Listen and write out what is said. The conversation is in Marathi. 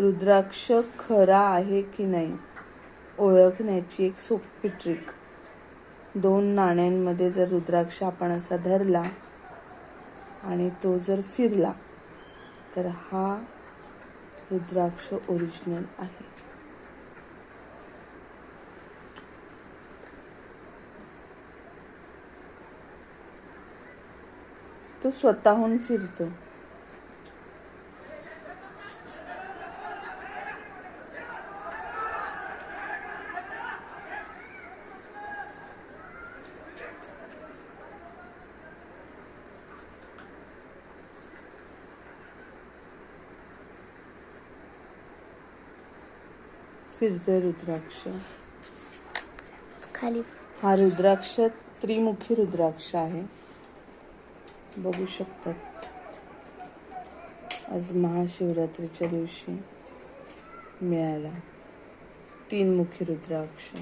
रुद्राक्ष खरा आहे की नाही ओळखण्याची एक सोपी ट्रिक. 2 नाण्यांमध्ये जर रुद्राक्ष आपण असा धरला आणि तो जर फिरला तर हा रुद्राक्ष ओरिजिनल आहे. तो स्वतःहून फिरतो. फिरतोय रुद्राक्ष. खाली हा रुद्राक्ष त्रिमुखी रुद्राक्ष आहे. बघू शकतात. आज महाशिवरात्रीच्या दिवशी मिळाला 3 मुखी रुद्राक्ष.